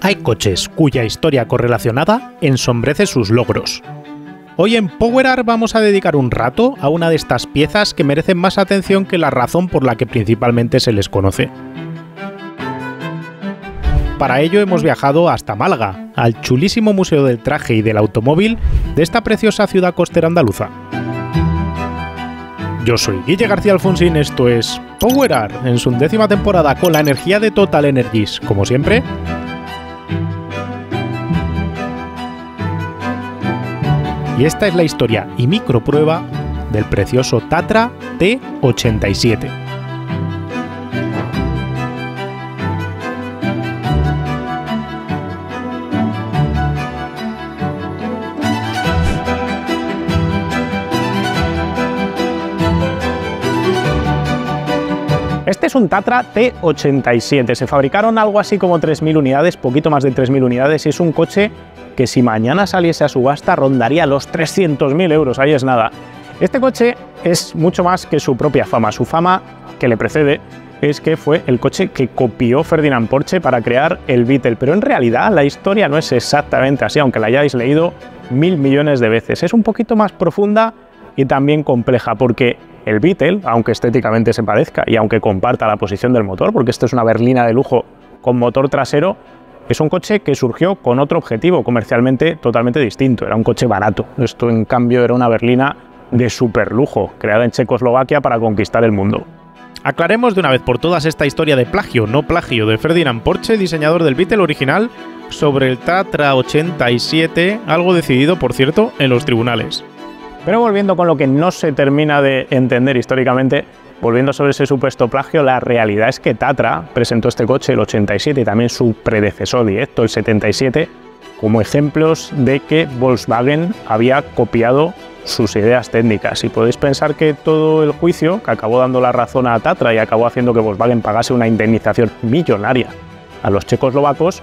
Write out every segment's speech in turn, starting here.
Hay coches cuya historia correlacionada ensombrece sus logros. Hoy en PowerArt vamos a dedicar un rato a una de estas piezas que merecen más atención que la razón por la que principalmente se les conoce. Para ello hemos viajado hasta Málaga, al chulísimo Museo del Traje y del Automóvil de esta preciosa ciudad costera andaluza. Yo soy Guille García Alfonsín, esto es PowerArt, en su 11ª temporada con la energía de Total Energies, como siempre. Y esta es la historia y microprueba del precioso Tatra T87. Este es un Tatra T87, se fabricaron algo así como 3.000 unidades, poquito más de 3.000 unidades, y es un coche que si mañana saliese a subasta rondaría los 300.000 euros, ahí es nada. Este coche es mucho más que su propia fama, su fama que le precede es que fue el coche que copió Ferdinand Porsche para crear el Beetle, pero en realidad la historia no es exactamente así, aunque la hayáis leído 1000 millones de veces, es un poquito más profunda y también compleja, porque el Beetle, aunque estéticamente se parezca y aunque comparta la posición del motor, porque esto es una berlina de lujo con motor trasero, es un coche que surgió con otro objetivo comercialmente totalmente distinto, era un coche barato. Esto en cambio era una berlina de super lujo, creada en Checoslovaquia para conquistar el mundo. Aclaremos de una vez por todas esta historia de plagio, no plagio, de Ferdinand Porsche, diseñador del Beetle original, sobre el Tatra 87, algo decidido, por cierto, en los tribunales. Pero volviendo con lo que no se termina de entender históricamente, volviendo sobre ese supuesto plagio, la realidad es que Tatra presentó este coche, el 87, y también su predecesor directo, el 77, como ejemplos de que Volkswagen había copiado sus ideas técnicas. Y podéis pensar que todo el juicio, que acabó dando la razón a Tatra y acabó haciendo que Volkswagen pagase una indemnización millonaria a los checoslovacos,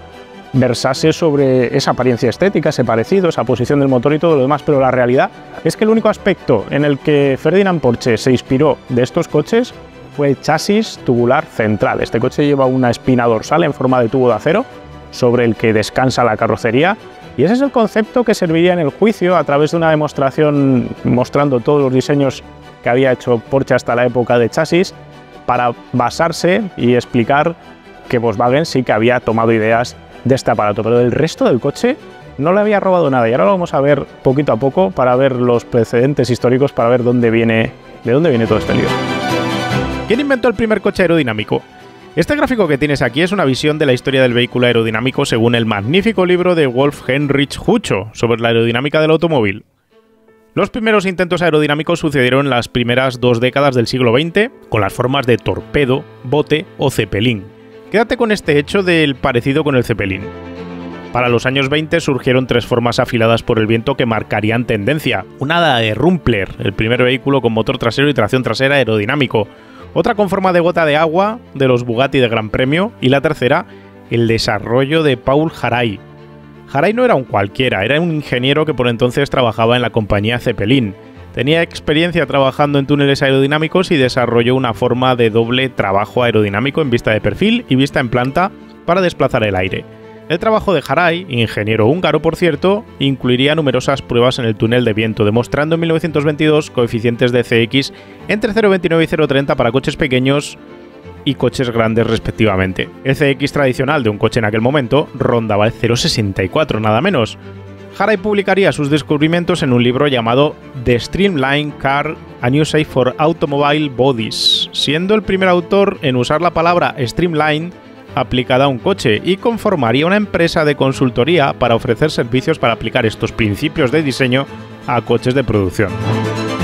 versase sobre esa apariencia estética, ese parecido, esa posición del motor y todo lo demás, pero la realidad es que el único aspecto en el que Ferdinand Porsche se inspiró de estos coches fue el chasis tubular central. Este coche lleva una espina dorsal en forma de tubo de acero sobre el que descansa la carrocería, y ese es el concepto que serviría en el juicio a través de una demostración mostrando todos los diseños que había hecho Porsche hasta la época de chasis, para basarse y explicar que Volkswagen sí que había tomado ideas de este aparato, pero del resto del coche no le había robado nada, y ahora lo vamos a ver poquito a poco para ver los precedentes históricos, para ver de dónde viene todo este lío. ¿Quién inventó el primer coche aerodinámico? Este gráfico que tienes aquí es una visión de la historia del vehículo aerodinámico según el magnífico libro de Wolf-Heinrich Hucho sobre la aerodinámica del automóvil. Los primeros intentos aerodinámicos sucedieron en las primeras 2 décadas del siglo XX con las formas de torpedo, bote o cepelín. Quédate con este hecho del parecido con el Zeppelin. Para los años 20 surgieron 3 formas afiladas por el viento que marcarían tendencia. Una de Rumpler, el primer vehículo con motor trasero y tracción trasera aerodinámico. Otra con forma de gota de agua, de los Bugatti de Gran Premio. Y la tercera, el desarrollo de Paul Harary. Harary no era un cualquiera, era un ingeniero que por entonces trabajaba en la compañía Zeppelin. Tenía experiencia trabajando en túneles aerodinámicos y desarrolló una forma de doble trabajo aerodinámico en vista de perfil y vista en planta para desplazar el aire. El trabajo de Harary, ingeniero húngaro por cierto, incluiría numerosas pruebas en el túnel de viento, demostrando en 1922 coeficientes de CX entre 0,29 y 0,30 para coches pequeños y coches grandes respectivamente. El CX tradicional de un coche en aquel momento rondaba el 0,64, nada menos. Harary publicaría sus descubrimientos en un libro llamado The Streamlined Car: A New Shape for Automobile Bodies, siendo el primer autor en usar la palabra streamlined aplicada a un coche, y conformaría una empresa de consultoría para ofrecer servicios para aplicar estos principios de diseño a coches de producción.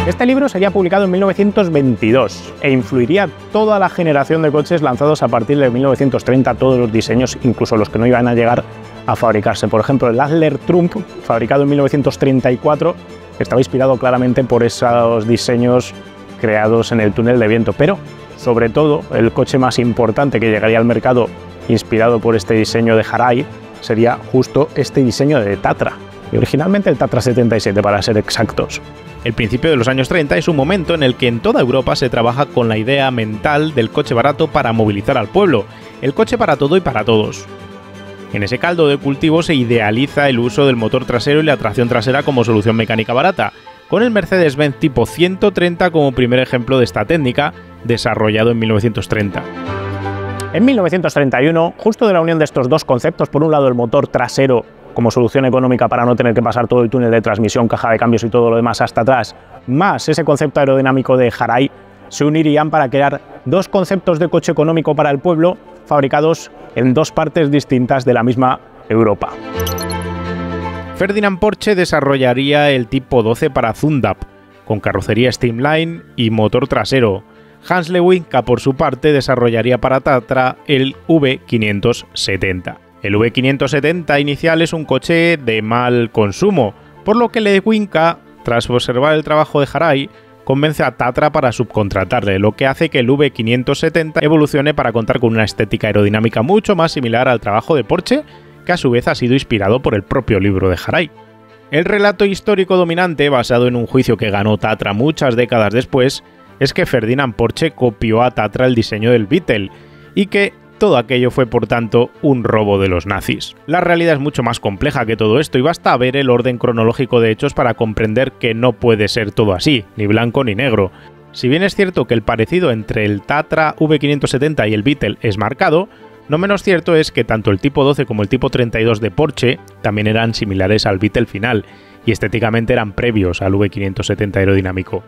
Este libro sería publicado en 1922 e influiría toda la generación de coches lanzados a partir de 1930, todos los diseños, incluso los que no iban a llegar a fabricarse. Por ejemplo, el Adler Trump, fabricado en 1934, estaba inspirado claramente por esos diseños creados en el túnel de viento, pero sobre todo el coche más importante que llegaría al mercado inspirado por este diseño de Harary sería justo este diseño de Tatra, y originalmente el Tatra 77 para ser exactos. El principio de los años 30 es un momento en el que en toda Europa se trabaja con la idea mental del coche barato para movilizar al pueblo, el coche para todo y para todos. En ese caldo de cultivo se idealiza el uso del motor trasero y la tracción trasera como solución mecánica barata, con el Mercedes-Benz Tipo 130 como primer ejemplo de esta técnica, desarrollado en 1930. En 1931, justo de la unión de estos dos conceptos, por un lado el motor trasero como solución económica para no tener que pasar todo el túnel de transmisión, caja de cambios y todo lo demás hasta atrás, más ese concepto aerodinámico de Harai, se unirían para crear dos conceptos de coche económico para el pueblo fabricados en dos partes distintas de la misma Europa. Ferdinand Porsche desarrollaría el Tipo 12 para Zundap, con carrocería Streamline y motor trasero. Hans Lewinka, por su parte, desarrollaría para Tatra el V570. El V570 inicial es un coche de mal consumo, por lo que Lewinka, tras observar el trabajo de Harai, convence a Tatra para subcontratarle, lo que hace que el V570 evolucione para contar con una estética aerodinámica mucho más similar al trabajo de Porsche, que a su vez ha sido inspirado por el propio libro de Harai. El relato histórico dominante, basado en un juicio que ganó Tatra muchas décadas después, es que Ferdinand Porsche copió a Tatra el diseño del Beetle, y que todo aquello fue por tanto un robo de los nazis. La realidad es mucho más compleja que todo esto y basta ver el orden cronológico de hechos para comprender que no puede ser todo así, ni blanco ni negro. Si bien es cierto que el parecido entre el Tatra V570 y el Beetle es marcado, no menos cierto es que tanto el Tipo 12 como el Tipo 32 de Porsche también eran similares al Beetle final, y estéticamente eran previos al V570 aerodinámico.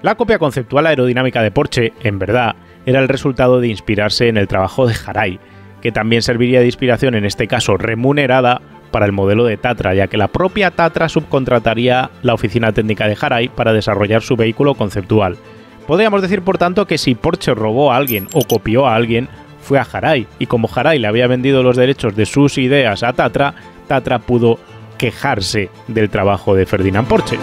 La copia conceptual aerodinámica de Porsche, en verdad, era el resultado de inspirarse en el trabajo de Harai, que también serviría de inspiración, en este caso remunerada, para el modelo de Tatra, ya que la propia Tatra subcontrataría la oficina técnica de Harai para desarrollar su vehículo conceptual. Podríamos decir, por tanto, que si Porsche robó a alguien o copió a alguien, fue a Harai, y como Harai le había vendido los derechos de sus ideas a Tatra, Tatra pudo quejarse del trabajo de Ferdinand Porsche.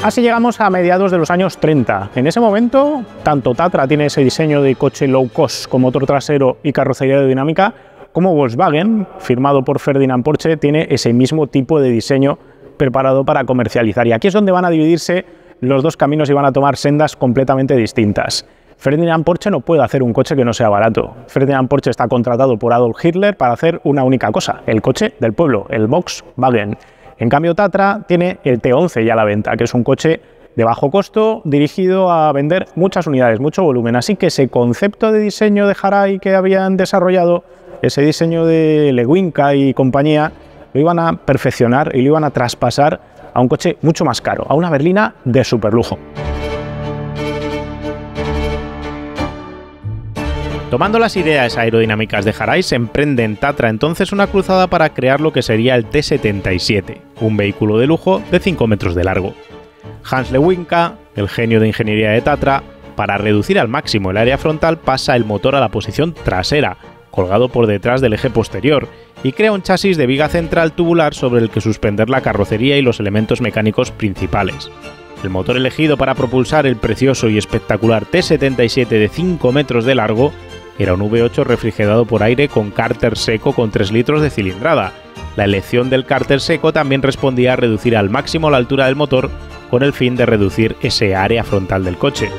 Así llegamos a mediados de los años 30. En ese momento, tanto Tatra tiene ese diseño de coche low cost con motor trasero y carrocería aerodinámica, como Volkswagen, firmado por Ferdinand Porsche, tiene ese mismo tipo de diseño preparado para comercializar. Y aquí es donde van a dividirse los dos caminos y van a tomar sendas completamente distintas. Ferdinand Porsche no puede hacer un coche que no sea barato. Ferdinand Porsche está contratado por Adolf Hitler para hacer una única cosa, el coche del pueblo, el Volkswagen. En cambio, Tatra tiene el T11 ya a la venta, que es un coche de bajo costo dirigido a vender muchas unidades, mucho volumen. Así que ese concepto de diseño de Harai que habían desarrollado, ese diseño de Lewinka y compañía, lo iban a perfeccionar y lo iban a traspasar a un coche mucho más caro, a una berlina de superlujo. Tomando las ideas aerodinámicas de Harai, se emprende en Tatra entonces una cruzada para crear lo que sería el T77, un vehículo de lujo de 5 metros de largo. Hans Lewinka, el genio de ingeniería de Tatra, para reducir al máximo el área frontal pasa el motor a la posición trasera, colgado por detrás del eje posterior, y crea un chasis de viga central tubular sobre el que suspender la carrocería y los elementos mecánicos principales. El motor elegido para propulsar el precioso y espectacular T77 de 5 metros de largo era un V8 refrigerado por aire con cárter seco con 3 litros de cilindrada. La elección del cárter seco también respondía a reducir al máximo la altura del motor con el fin de reducir ese área frontal del coche.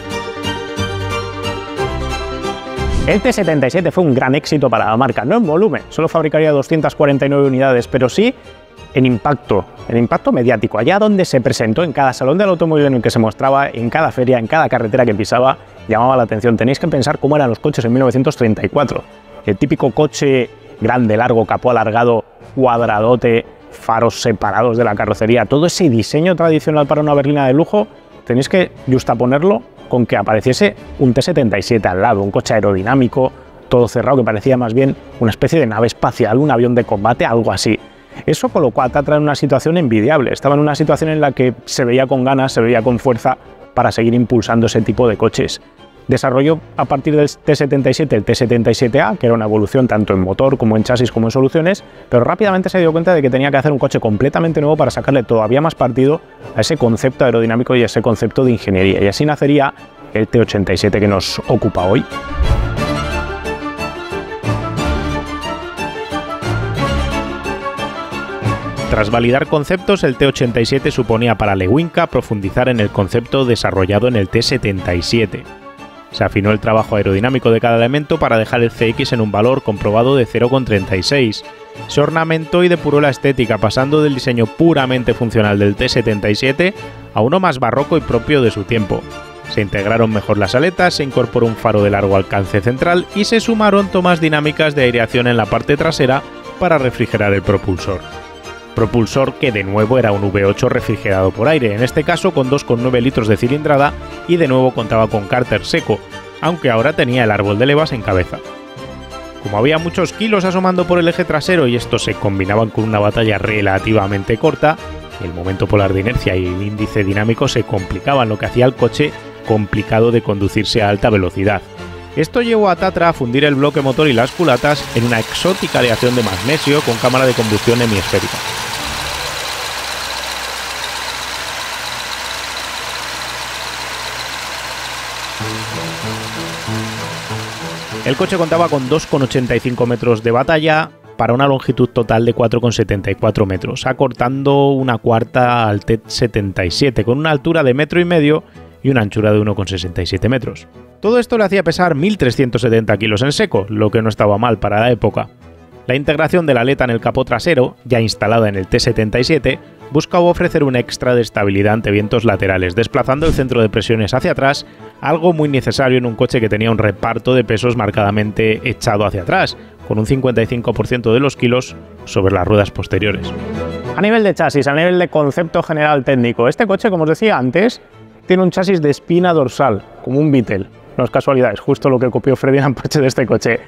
El T77 fue un gran éxito para la marca, no en volumen, solo fabricaría 249 unidades, pero sí en impacto mediático, allá donde se presentó, en cada salón del automóvil en el que se mostraba, en cada feria, en cada carretera que pisaba, llamaba la atención. Tenéis que pensar cómo eran los coches en 1934. El típico coche grande, largo, capó alargado, cuadradote, faros separados de la carrocería, todo ese diseño tradicional para una berlina de lujo, tenéis que justaponerlo con que apareciese un T77 al lado, un coche aerodinámico, todo cerrado, que parecía más bien una especie de nave espacial, un avión de combate, algo así. Eso colocó a Tatra en una situación envidiable, estaba en una situación en la que se veía con ganas, se veía con fuerza para seguir impulsando ese tipo de coches. Desarrolló a partir del T77 el T77A, que era una evolución tanto en motor como en chasis como en soluciones, pero rápidamente se dio cuenta de que tenía que hacer un coche completamente nuevo para sacarle todavía más partido a ese concepto aerodinámico y a ese concepto de ingeniería. Y así nacería el T87 que nos ocupa hoy. Tras validar conceptos, el T87 suponía para Lewinka profundizar en el concepto desarrollado en el T77. Se afinó el trabajo aerodinámico de cada elemento para dejar el CX en un valor comprobado de 0,36. Se ornamentó y depuró la estética, pasando del diseño puramente funcional del T-77 a uno más barroco y propio de su tiempo. Se integraron mejor las aletas, se incorporó un faro de largo alcance central y se sumaron tomas dinámicas de aireación en la parte trasera para refrigerar el propulsor. Propulsor que de nuevo era un V8 refrigerado por aire, en este caso con 2,9 litros de cilindrada y de nuevo contaba con cárter seco, aunque ahora tenía el árbol de levas en cabeza. Como había muchos kilos asomando por el eje trasero y estos se combinaban con una batalla relativamente corta, el momento polar de inercia y el índice dinámico se complicaban, lo que hacía el coche complicado de conducirse a alta velocidad. Esto llevó a Tatra a fundir el bloque motor y las culatas en una exótica aleación de magnesio con cámara de combustión hemisférica. El coche contaba con 2,85 metros de batalla para una longitud total de 4,74 metros, acortando una cuarta al T-77 con una altura de 1,5 metros y una anchura de 1,67 metros. Todo esto le hacía pesar 1.370 kilos en seco, lo que no estaba mal para la época. La integración de la aleta en el capó trasero, ya instalada en el T-77, buscaba ofrecer un extra de estabilidad ante vientos laterales, desplazando el centro de presiones hacia atrás, algo muy necesario en un coche que tenía un reparto de pesos marcadamente echado hacia atrás, con un 55% de los kilos sobre las ruedas posteriores. A nivel de chasis, a nivel de concepto general técnico, este coche, como os decía antes, tiene un chasis de espina dorsal, como un Beetle. No es casualidad, es justo lo que copió Ferdinand Porsche de este coche.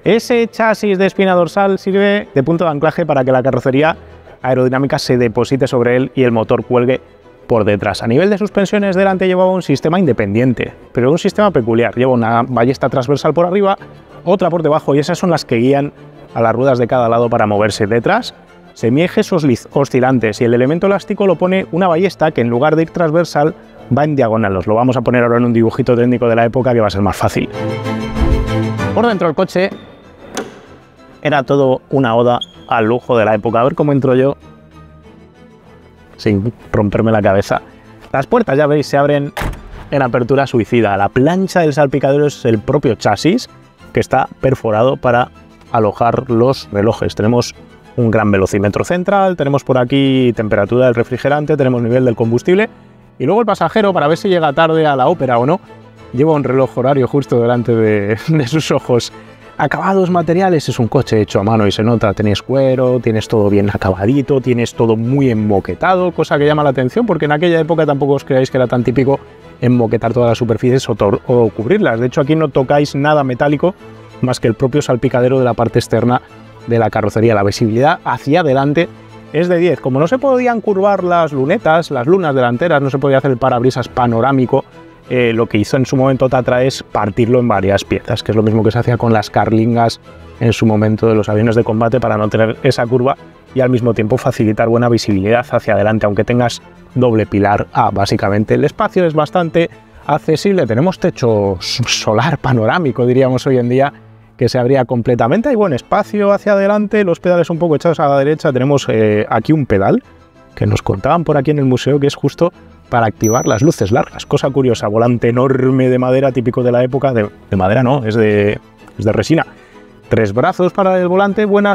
Ese chasis de espina dorsal sirve de punto de anclaje para que la carrocería aerodinámica se deposite sobre él y el motor cuelgue por detrás. A nivel de suspensiones, delante llevaba un sistema independiente, pero un sistema peculiar. Lleva una ballesta transversal por arriba, otra por debajo, y esas son las que guían a las ruedas de cada lado para moverse. Detrás, semiejes oscilantes, y el elemento elástico lo pone una ballesta que en lugar de ir transversal va en diagonal. Os lo vamos a poner ahora en un dibujito técnico de la época que va a ser más fácil. Por dentro del coche era todo una oda al lujo de la época. A ver cómo entro yo sin romperme la cabeza. Las puertas, ya veis, se abren en apertura suicida. La plancha del salpicadero es el propio chasis que está perforado para alojar los relojes. Tenemos un gran velocímetro central, tenemos por aquí temperatura del refrigerante, tenemos nivel del combustible. Y luego el pasajero, para ver si llega tarde a la ópera o no, lleva un reloj horario justo delante de sus ojos. Acabados materiales, es un coche hecho a mano y se nota, tienes cuero, tienes todo bien acabadito, tienes todo muy emmoquetado, cosa que llama la atención porque en aquella época tampoco os creáis que era tan típico emmoquetar todas las superficies o cubrirlas. De hecho, aquí no tocáis nada metálico más que el propio salpicadero de la parte externa de la carrocería. La visibilidad hacia adelante es de 10. Como no se podían curvar las lunetas, las lunas delanteras, no se podía hacer el parabrisas panorámico, lo que hizo en su momento Tatra es partirlo en varias piezas, que es lo mismo que se hacía con las carlingas en su momento de los aviones de combate para no tener esa curva y al mismo tiempo facilitar buena visibilidad hacia adelante, aunque tengas doble pilar A. Básicamente el espacio es bastante accesible, tenemos techo solar panorámico, diríamos hoy en día, que se abría completamente, hay buen espacio hacia adelante, los pedales un poco echados a la derecha, tenemos aquí un pedal que nos contaban por aquí en el museo que es justo para activar las luces largas, cosa curiosa, volante enorme de madera típico de la época, de madera no, es de resina, 3 brazos para el volante, bueno,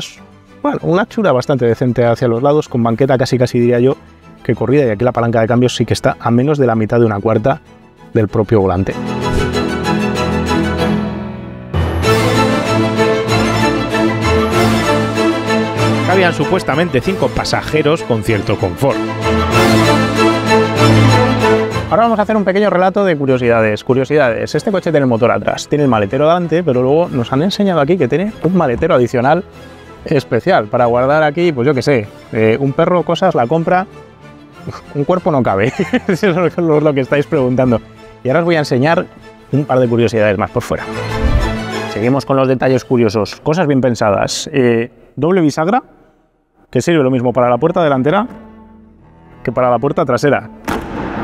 una anchura bastante decente hacia los lados, con banqueta casi diría yo que corrida, y aquí la palanca de cambios sí que está a menos de la mitad de una cuarta del propio volante. Cabían supuestamente 5 pasajeros con cierto confort. Ahora vamos a hacer un pequeño relato de curiosidades. Este coche tiene el motor atrás, tiene el maletero delante, pero luego nos han enseñado aquí que tiene un maletero adicional especial para guardar aquí, pues yo qué sé, un perro, cosas, la compra, un cuerpo no cabe. Eso es lo que estáis preguntando. Y ahora os voy a enseñar un par de curiosidades más por fuera. Seguimos con los detalles curiosos, cosas bien pensadas. Doble bisagra, que sirve lo mismo para la puerta delantera que para la puerta trasera.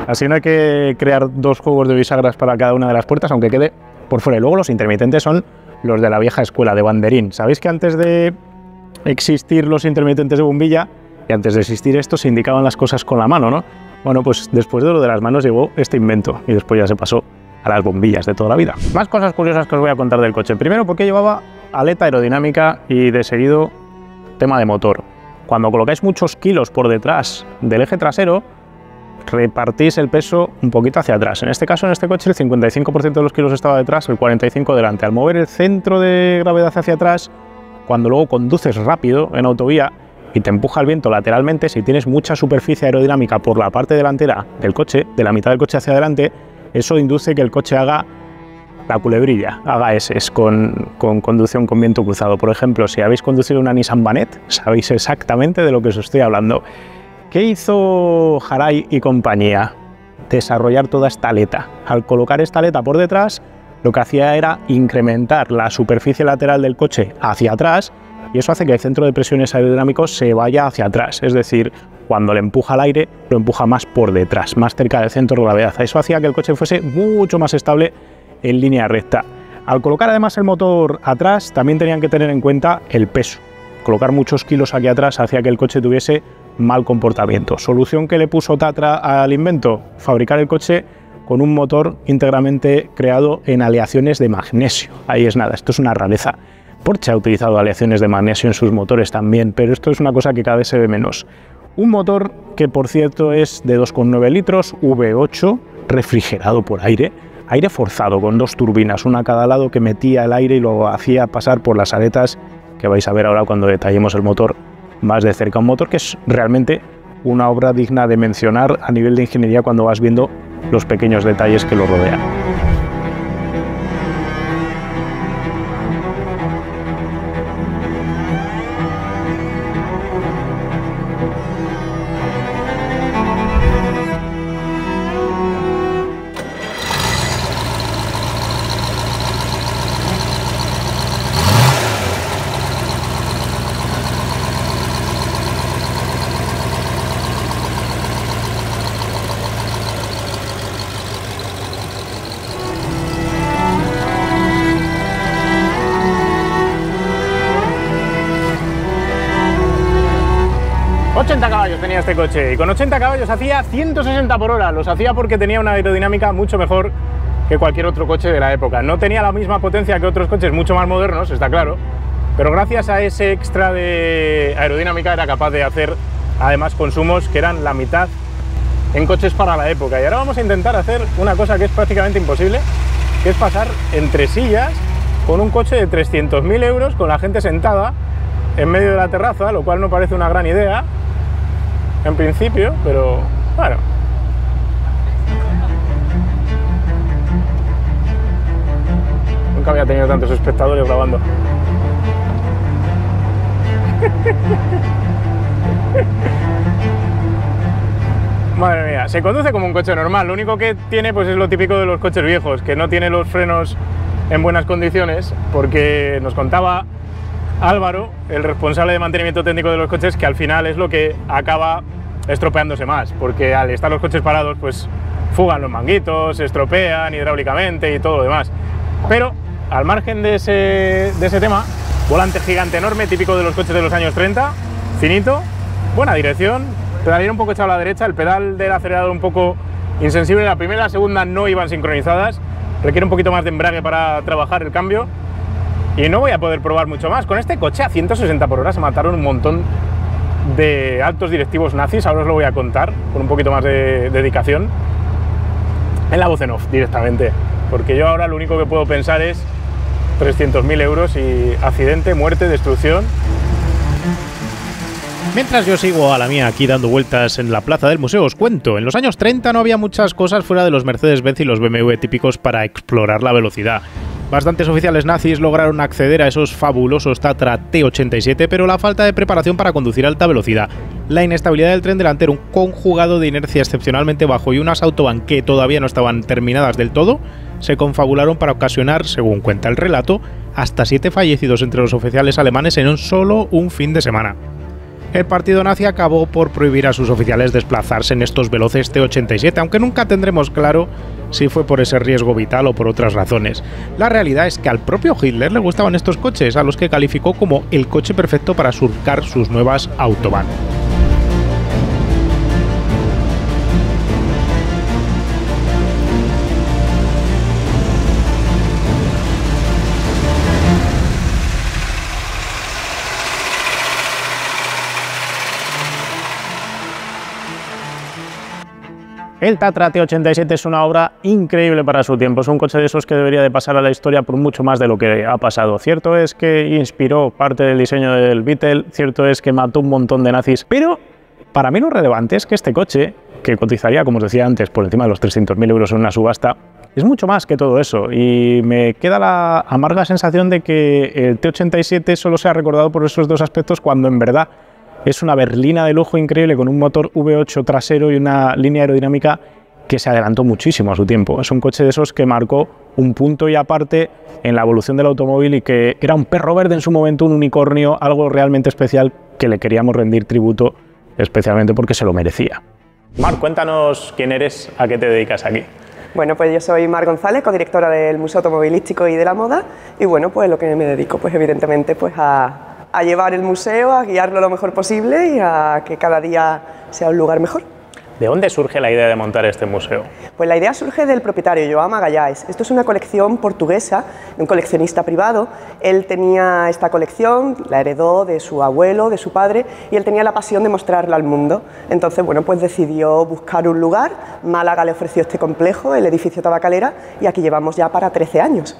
Así no hay que crear 2 juegos de bisagras para cada una de las puertas, aunque quede por fuera. Y luego los intermitentes son los de la vieja escuela, de banderín. ¿Sabéis que antes de existir los intermitentes de bombilla y antes de existir esto se indicaban las cosas con la mano, no? Bueno, pues después de lo de las manos llegó este invento y después ya se pasó a las bombillas de toda la vida. Más cosas curiosas que os voy a contar del coche. Primero, porque llevaba aleta aerodinámica y de seguido tema de motor. Cuando colocáis muchos kilos por detrás del eje trasero, repartís el peso un poquito hacia atrás. En este caso, en este coche, el 55% de los kilos estaba detrás, el 45% delante. Al mover el centro de gravedad hacia atrás, cuando luego conduces rápido en autovía y te empuja el viento lateralmente, si tienes mucha superficie aerodinámica por la parte delantera del coche, de la mitad del coche hacia adelante, eso induce que el coche haga la culebrilla, haga S con conducción con viento cruzado. Por ejemplo, si habéis conducido una Nissan Vanette, sabéis exactamente de lo que os estoy hablando. ¿Qué hizo Harai y compañía? Desarrollar toda esta aleta. Al colocar esta aleta por detrás, lo que hacía era incrementar la superficie lateral del coche hacia atrás, y eso hace que el centro de presiones aerodinámicos se vaya hacia atrás. Es decir, cuando le empuja el aire, lo empuja más por detrás, más cerca del centro de gravedad. Eso hacía que el coche fuese mucho más estable en línea recta. Al colocar además el motor atrás, también tenían que tener en cuenta el peso. Colocar muchos kilos aquí atrás hacía que el coche tuviese mal comportamiento. ¿Solución que le puso Tatra al invento? Fabricar el coche con un motor íntegramente creado en aleaciones de magnesio. Ahí es nada, esto es una rareza. Porsche ha utilizado aleaciones de magnesio en sus motores también, pero esto es una cosa que cada vez se ve menos. Un motor que, por cierto, es de 2,9 litros, V8, refrigerado por aire forzado, con dos turbinas, una a cada lado, que metía el aire y lo hacía pasar por las aletas, que vais a ver ahora cuando detallemos el motor más de cerca. Un motor que es realmente una obra digna de mencionar a nivel de ingeniería cuando vas viendo los pequeños detalles que lo rodean. Tenía este coche y con 80 caballos hacía 160 por hora. Los hacía porque tenía una aerodinámica mucho mejor que cualquier otro coche de la época. No tenía la misma potencia que otros coches mucho más modernos, está claro, pero gracias a ese extra de aerodinámica era capaz de hacer además consumos que eran la mitad en coches para la época. Y ahora vamos a intentar hacer una cosa que es prácticamente imposible, que es pasar entre sillas con un coche de 300.000 euros con la gente sentada en medio de la terraza, lo cual no parece una gran idea en principio, pero bueno. Nunca había tenido tantos espectadores grabando. Madre mía, se conduce como un coche normal. Lo único que tiene pues es lo típico de los coches viejos, que no tiene los frenos en buenas condiciones, porque nos contaba Álvaro, el responsable de mantenimiento técnico de los coches, que al final es lo que acaba estropeándose más, porque al estar los coches parados pues fugan los manguitos, se estropean hidráulicamente y todo lo demás. Pero al margen de ese tema, volante gigante enorme, típico de los coches de los años 30, finito, buena dirección, pedalera un poco echado a la derecha, el pedal del acelerador un poco insensible, la primera y la segunda no iban sincronizadas, requiere un poquito más de embrague para trabajar el cambio. Y no voy a poder probar mucho más. Con este coche a 160 por hora se mataron un montón de altos directivos nazis, ahora os lo voy a contar con un poquito más de dedicación en la voz en off directamente, porque yo ahora lo único que puedo pensar es 300.000 euros y accidente, muerte, destrucción. Mientras yo sigo a la mía aquí dando vueltas en la plaza del museo, os cuento, en los años 30 no había muchas cosas fuera de los Mercedes-Benz y los BMW típicos para explorar la velocidad. Bastantes oficiales nazis lograron acceder a esos fabulosos Tatra T87, pero la falta de preparación para conducir a alta velocidad, la inestabilidad del tren delantero, un conjugado de inercia excepcionalmente bajo y unas autobahn que todavía no estaban terminadas del todo, se confabularon para ocasionar, según cuenta el relato, hasta 7 fallecidos entre los oficiales alemanes en solo un fin de semana. El partido nazi acabó por prohibir a sus oficiales desplazarse en estos veloces T87, aunque nunca tendremos claro si fue por ese riesgo vital o por otras razones. La realidad es que al propio Hitler le gustaban estos coches, a los que calificó como el coche perfecto para surcar sus nuevas Autobahn. El Tatra T87 es una obra increíble para su tiempo, es un coche de esos que debería de pasar a la historia por mucho más de lo que ha pasado. Cierto es que inspiró parte del diseño del Beetle, cierto es que mató un montón de nazis, pero para mí lo relevante es que este coche, que cotizaría, como os decía antes, por encima de los 300.000 euros en una subasta, es mucho más que todo eso, y me queda la amarga sensación de que el T87 solo se ha recordado por esos dos aspectos, cuando en verdad es una berlina de lujo increíble con un motor V8 trasero y una línea aerodinámica que se adelantó muchísimo a su tiempo. Es un coche de esos que marcó un punto y aparte en la evolución del automóvil y que era un perro verde en su momento, un unicornio, algo realmente especial que le queríamos rendir tributo, especialmente porque se lo merecía. Mar, cuéntanos quién eres, a qué te dedicas aquí. Bueno, pues yo soy Mar González, codirectora del Museo Automovilístico y de la Moda, y bueno, pues lo que me dedico, pues evidentemente, pues a llevar el museo, a guiarlo lo mejor posible y a que cada día sea un lugar mejor. ¿De dónde surge la idea de montar este museo? Pues la idea surge del propietario, Joao Magalhães. Esto es una colección portuguesa de un coleccionista privado. Él tenía esta colección, la heredó de su abuelo, de su padre, y él tenía la pasión de mostrarla al mundo. Entonces, bueno, pues decidió buscar un lugar. Málaga le ofreció este complejo, el edificio Tabacalera, y aquí llevamos ya para 13 años.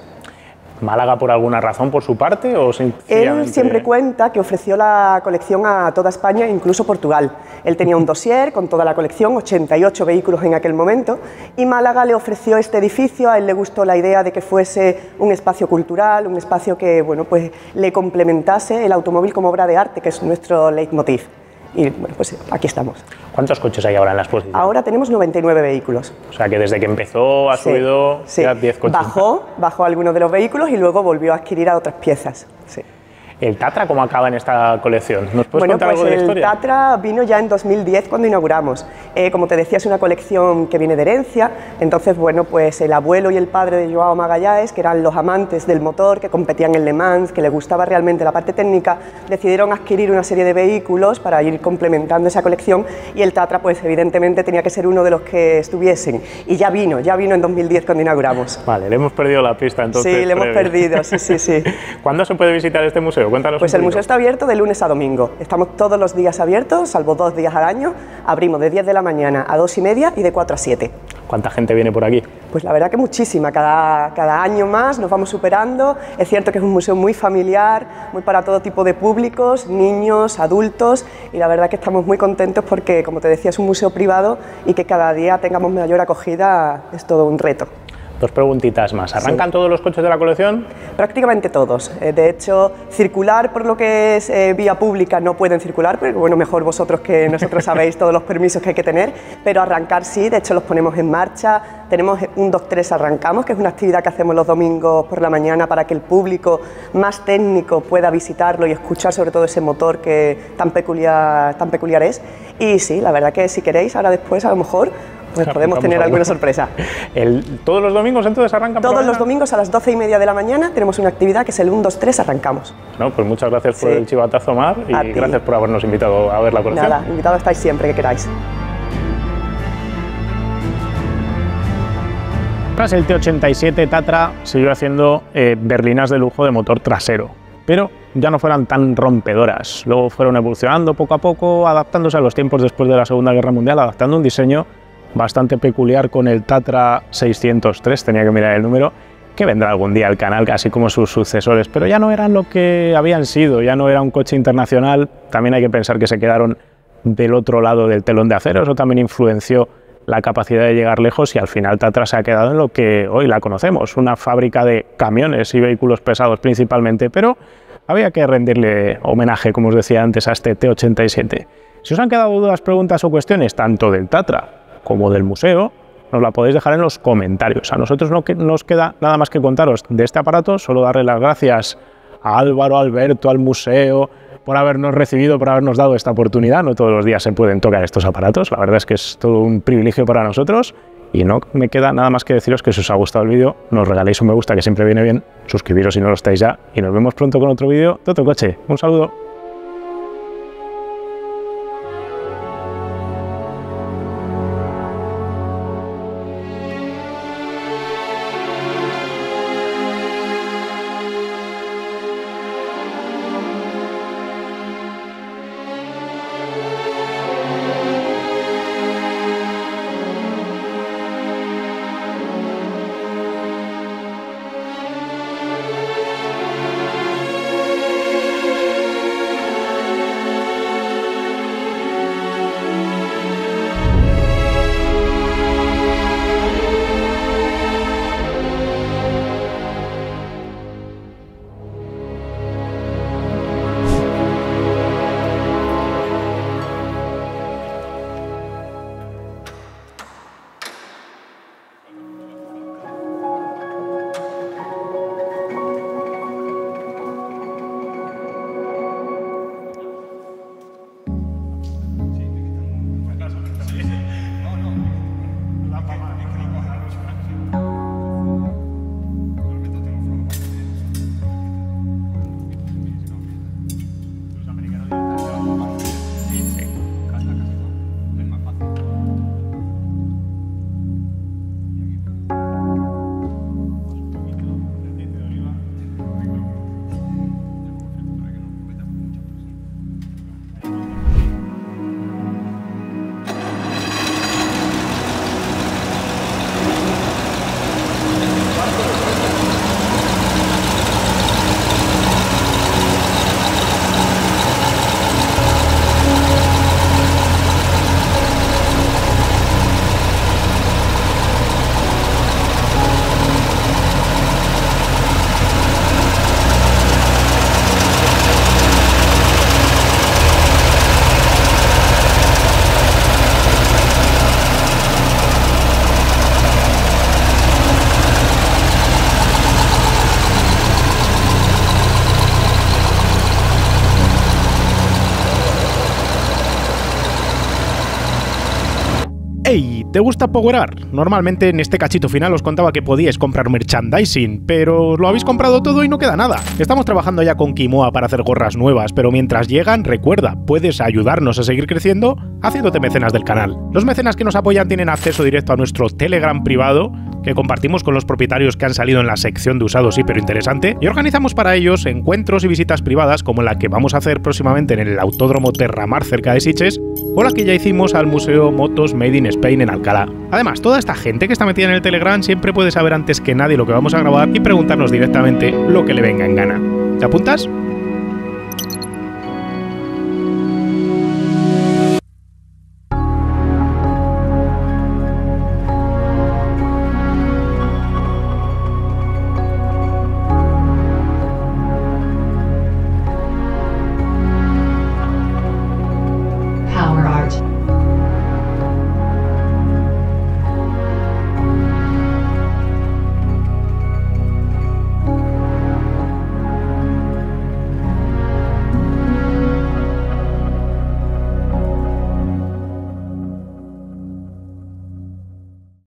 ¿Málaga por alguna razón por su parte o sencillamente...? Él siempre cuenta que ofreció la colección a toda España, incluso Portugal. Él tenía un dossier con toda la colección, 88 vehículos en aquel momento, y Málaga le ofreció este edificio. A él le gustó la idea de que fuese un espacio cultural, un espacio que, bueno, pues le complementase el automóvil como obra de arte, que es nuestro leitmotiv. Y bueno, pues aquí estamos. ¿Cuántos coches hay ahora en la exposición? Ahora tenemos 99 vehículos. O sea que desde que empezó ha subido ya 10 coches. Bajó algunos de los vehículos y luego volvió a adquirir a otras piezas. Sí. ¿El Tatra cómo acaba en esta colección? ¿Nos puedes contar algo de la historia? El Tatra vino ya en 2010 cuando inauguramos. Como te decía, es una colección que viene de herencia. Entonces, bueno, pues el abuelo y el padre de Joao Magalhães, que eran los amantes del motor, que competían en Le Mans, que les gustaba realmente la parte técnica, decidieron adquirir una serie de vehículos para ir complementando esa colección, y el Tatra, pues evidentemente tenía que ser uno de los que estuviesen. Y ya vino en 2010 cuando inauguramos. Vale, le hemos perdido la pista entonces. Sí, le hemos perdido, sí. ¿Cuándo se puede visitar este museo? Cuéntanos. Pues el museo está abierto de lunes a domingo. Estamos todos los días abiertos, salvo 2 días al año. Abrimos de 10 de la mañana a 2:30 y de 4 a 7. ¿Cuánta gente viene por aquí? Pues la verdad que muchísima, cada año más nos vamos superando. Es cierto que es un museo muy familiar, muy para todo tipo de públicos, niños, adultos, y la verdad que estamos muy contentos porque, como te decía, es un museo privado y que cada día tengamos mayor acogida es todo un reto. 2 preguntitas más. ¿Arrancan todos los coches de la colección? Prácticamente todos. De hecho, circular por lo que es vía pública no pueden circular, porque bueno, mejor vosotros que nosotros sabéis todos los permisos que hay que tener, pero arrancar sí, de hecho los ponemos en marcha. Tenemos un 2-3 arrancamos, que es una actividad que hacemos los domingos por la mañana para que el público más técnico pueda visitarlo y escuchar sobre todo ese motor que tan peculiar es. Y sí, la verdad que si queréis, ahora después a lo mejor pues podemos tener alguna sorpresa. ¿Todos los domingos entonces arrancan? Todos los domingos a las 12:30 de la mañana tenemos una actividad que es el 1-2-3 arrancamos. No, pues muchas gracias por el chivatazo, Mar, y gracias por habernos invitado a ver la colección. Nada, invitados estáis siempre que queráis. Tras el T87, Tatra siguió haciendo berlinas de lujo de motor trasero, pero ya no fueran tan rompedoras. Luego fueron evolucionando poco a poco, adaptándose a los tiempos después de la Segunda Guerra Mundial, adaptando un diseño bastante peculiar con el Tatra 603, tenía que mirar el número, que vendrá algún día al canal, casi como sus sucesores, pero ya no eran lo que habían sido, ya no era un coche internacional. También hay que pensar que se quedaron del otro lado del telón de acero, eso también influenció la capacidad de llegar lejos, y al final Tatra se ha quedado en lo que hoy la conocemos, una fábrica de camiones y vehículos pesados principalmente, pero había que rendirle homenaje, como os decía antes, a este T87. Si os han quedado dudas, preguntas o cuestiones, tanto del Tatra como del museo, nos la podéis dejar en los comentarios. A nosotros no nos queda nada más que contaros de este aparato, solo darle las gracias a Álvaro, Alberto, al museo, por habernos recibido, por habernos dado esta oportunidad. No todos los días se pueden tocar estos aparatos, la verdad es que es todo un privilegio para nosotros, y no me queda nada más que deciros que si os ha gustado el vídeo, nos regaléis un me gusta, que siempre viene bien, suscribiros si no lo estáis ya, y nos vemos pronto con otro vídeo de otro coche. Un saludo. ¡Ey! ¿Te gusta Powerar? Normalmente en este cachito final os contaba que podíais comprar merchandising, pero lo habéis comprado todo y no queda nada. Estamos trabajando ya con Kimoa para hacer gorras nuevas, pero mientras llegan, recuerda, puedes ayudarnos a seguir creciendo haciéndote mecenas del canal. Los mecenas que nos apoyan tienen acceso directo a nuestro Telegram privado, que compartimos con los propietarios que han salido en la sección de usados hiper interesante, y organizamos para ellos encuentros y visitas privadas como la que vamos a hacer próximamente en el Autódromo Terramar cerca de Sitges, o la que ya hicimos al Museo Motos Made in Spain en Alcalá. Además, toda esta gente que está metida en el Telegram siempre puede saber antes que nadie lo que vamos a grabar y preguntarnos directamente lo que le venga en gana. ¿Te apuntas?